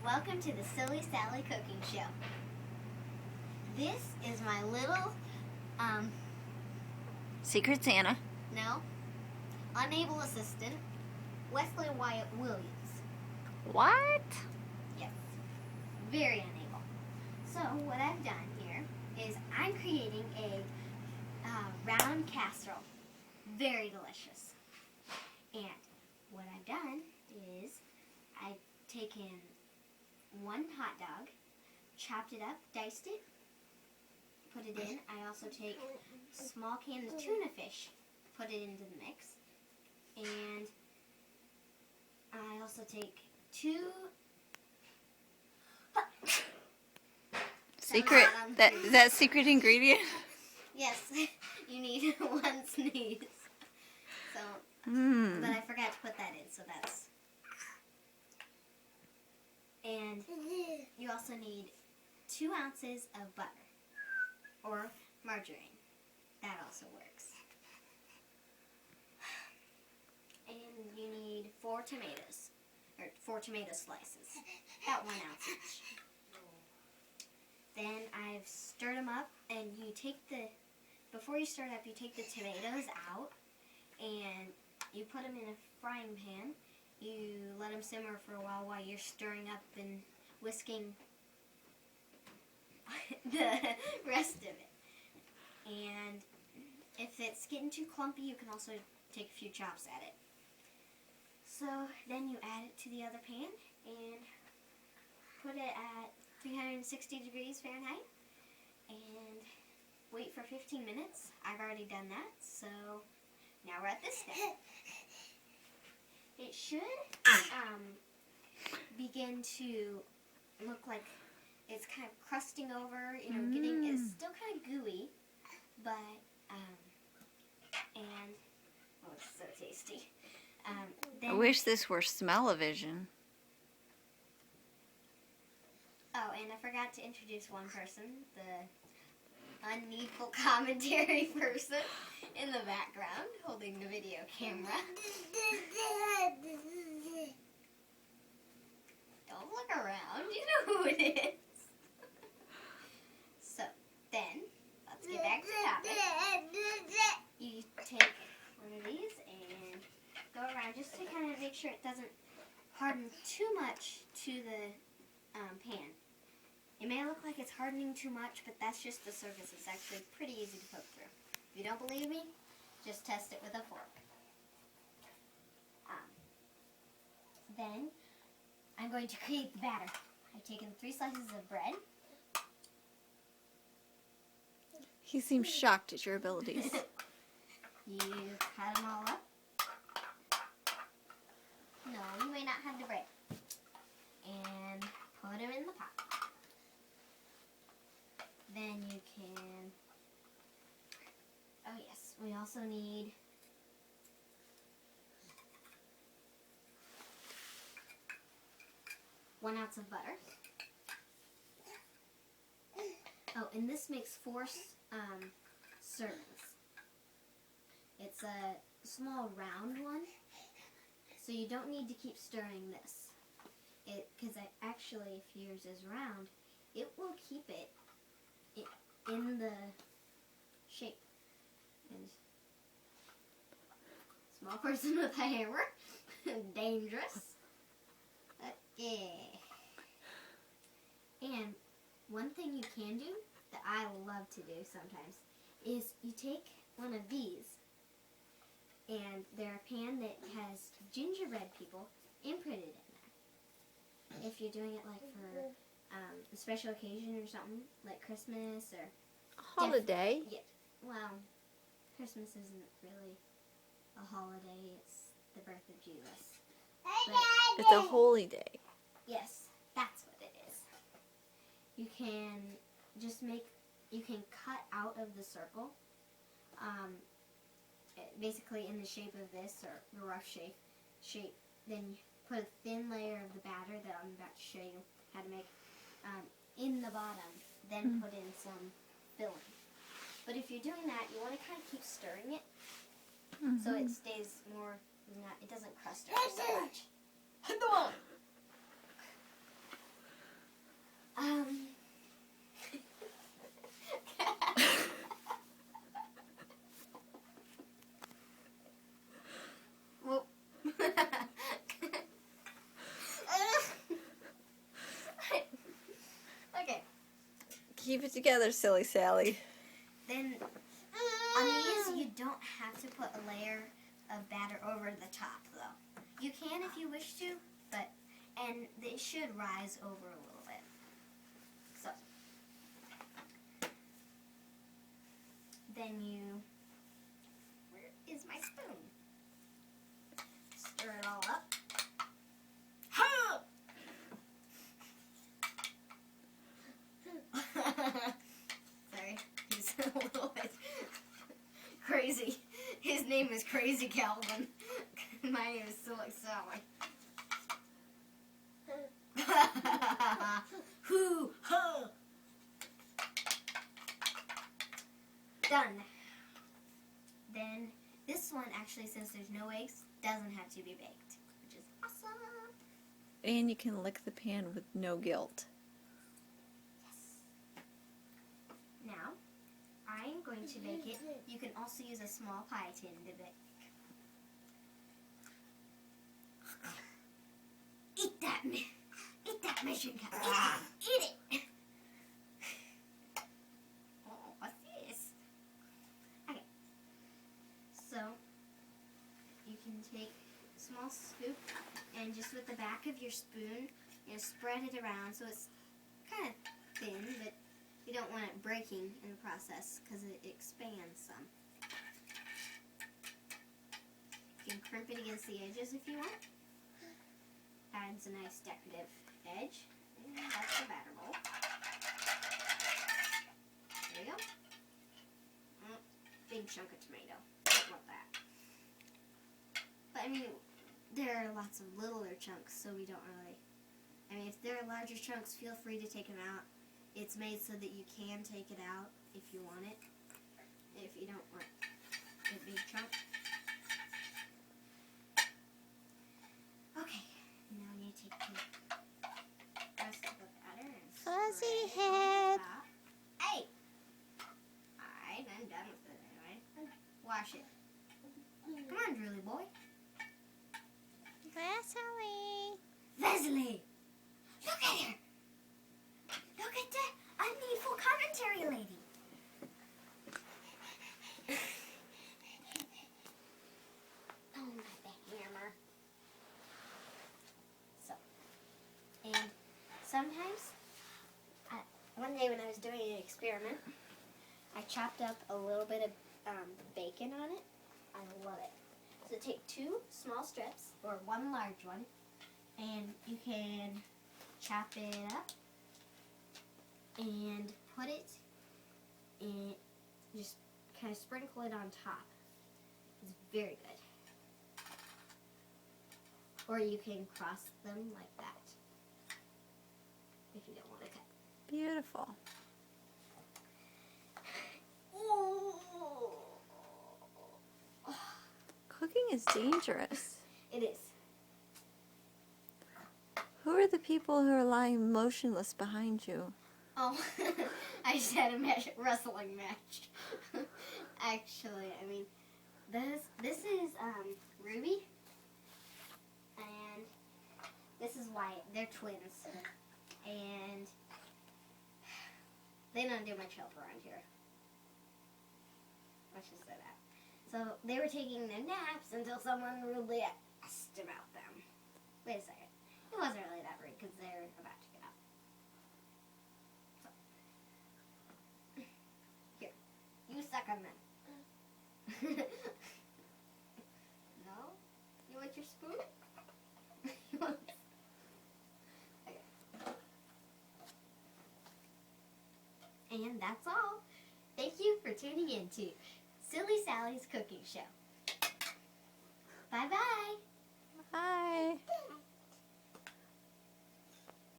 Welcome to the Silly Sally Cooking Show. This is my little, Secret Santa. unable assistant, Wesley Wyatt Williams. What? Yes, very unable. So what I've done here is I'm creating a round casserole. Very delicious. And what I've done is I've taken one hot dog, chopped it up, diced it, put it in. I also take a small can of tuna fish, put it into the mix. And I also take two Secret. That secret ingredient. Yes, you need one sneeze. So, but I forgot to put that in, so that's. And you also need 2 ounces of butter or margarine. That also works. And you need 4 tomatoes, or 4 tomato slices, about 1 ounce each. Then I've stirred them up, and you take before you stir it up, you take the tomatoes out, and you put them in a frying pan. You let them simmer for a while you're stirring up and whisking the rest of it. And if it's getting too clumpy, you can also take a few chops at it. So then you add it to the other pan and put it at 360 degrees Fahrenheit and wait for 15 minutes. I've already done that, so now we're at this step. It should begin to look like it's kind of crusting over, it's still kind of gooey, but, it's so tasty. Then, I wish this were smell-o-vision. Oh, and I forgot to introduce one person, the unneedful commentary person in the background, holding the video camera. Don't look around, you know who it is. So, then, let's get back to the topic. You take one of these and go around just to kind of make sure it doesn't harden too much to the pan. It may look like it's hardening too much, but that's just the surface. It's actually pretty easy to poke through. If you don't believe me, just test it with a fork. Then, I'm going to create the batter. I've taken 3 slices of bread. He seems shocked at your abilities. You cut them all up. No, you may not have the bread. And put them in the pot. Then you can, oh yes, we also need one ounce of butter. Oh, and this makes 4 servings. It's a small round one, so you don't need to keep stirring this. Because actually, if yours is round, it will keep it in the shape. And small person with a hammer, dangerous. Okay. And one thing you can do that I love to do sometimes is you take one of these, and they're a pan that has gingerbread people imprinted in there. If you're doing it like for a special occasion or something, like Christmas or Holiday. Yeah. Well, Christmas isn't really a holiday. It's the birth of Jesus. But It's a holy day. yes, that's what it is. You can you can cut out of the circle, basically in the shape of this, or the rough shape. Then you put a thin layer of the batter that I'm about to show you how to make in the bottom. Then put in some filling. But if you're doing that, you want to kind of keep stirring it so it stays more, it doesn't crust over so much. Keep it together, silly Sally. Then on these, you don't have to put a layer of batter over the top, though. You can if you wish to, and they should rise over a little bit. So, then where is my spoon? Stir it all up. Ha! Sorry, he's a little bit crazy. His name is Crazy Calvin. My name is Silly Sally. Hoo ha! Done. Then this one actually, since there's no eggs, doesn't have to be baked, which is awesome. And you can lick the pan with no guilt. Now, I'm going to bake it. You can also use a small pie tin to bake. Eat that mission cup. Eat it. Oh, what's this? Okay. So, you can take a small scoop and just with the back of your spoon, spread it around so it's kind of thin, but you don't want it breaking in the process because it expands some. You can crimp it against the edges if you want. Adds a nice decorative edge. And that's the batter bowl. There you go. Big chunk of tomato. Don't want that. But I mean, there are lots of littler chunks, so we don't really... I mean, if there are larger chunks, feel free to take them out. It's made so that you can take it out if you want it. If you don't want a big chunk. Okay, now I need to take the rest of the batter and Fuzzy spread it over head. the top. Hey! Alright, I'm done with it anyway. Wash it. Come on, drooly boy. Vasily. Vesely! Look at her! Look at that unneedful commentary lady. Oh, my hammer. So, and sometimes, one day when I was doing an experiment, I chopped up a little bit of bacon on it. I love it. So take 2 small strips, or 1 large one, and you can chop it up and put it in, just kind of sprinkle it on top. It's very good. Or you can cross them like that if you don't want to cut. Beautiful. Cooking is dangerous. It is. Who are the people who are lying motionless behind you? Oh, I just had a wrestling match. Actually, I mean, this is Ruby, and this is Wyatt. They're twins, and they don't do much help around here. Let's just say that. So they were taking their naps until someone rudely asked about them. Wait a second. It wasn't really that rude because they're about to get up. So. Here. You suck on them. No? You want your spoon? You want... Okay. And that's all. Thank you for tuning in to Silly Sally's Cooking Show. Bye-bye. Bye.